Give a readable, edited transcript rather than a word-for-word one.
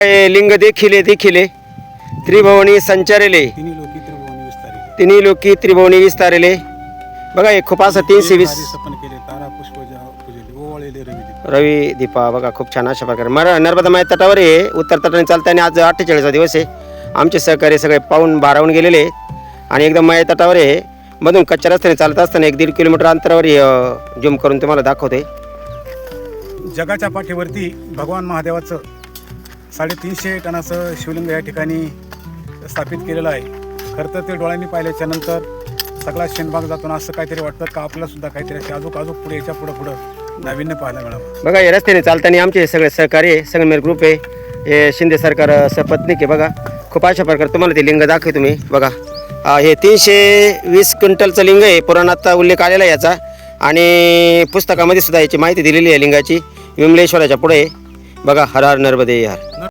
लिंग देखिले देखिले त्रिभुवनी संचारले तिन्ही लोकी त्रिभुवनी विस्तारले। बघा हे खूप असं 320 रवी दीपा बघा खूप छान अशा प्रकारे नर्मदा माई तटावर आहे। उत्तर तटाने चालताना आज 48वा दिवस आहे। आमचे सहकारी सगळे पाहून भारावून गेलेले आणि एकदम माई तटावर आहे। मधून कच्च्या रस्त्याने चालत असताना 1-1.5 किलोमीटर अंतरावर झूम करून तुम्हाला दाखवते। जगाच्या पाठीवरती भगवान महादेवाचं 350 टनाचं शिवलिंग या ठिकाणी स्थापित केलेलं आहे। खरं तर ते डोळ्यांनी पाहिल्याच्या नंतर सगळा शेणभाग जातो ना असं काहीतरी वाटतं का आपल्याला सुद्धा काहीतरी अजून पुढे याच्या पुढं नाविन्य पाहायला मिळावं। बघा या रस्त्याने चालताना आमचे सगळे सहकारी संगमेर ग्रुप आहे, हे शिंदे सरकार सपत्नीक आहे। बघा खूप अशा प्रकारे तुम्हाला ते लिंग दाखवतो तुम्ही बघा। हे 320 क्विंटलचं लिंग आहे। पुराणात उल्लेख आलेला आहे याचा आणि पुस्तकामध्ये सुद्धा याची माहिती दिलेली आहे लिंगाची। विमलेश्वराच्या पुढे बघा हर हर नर्मदे हर।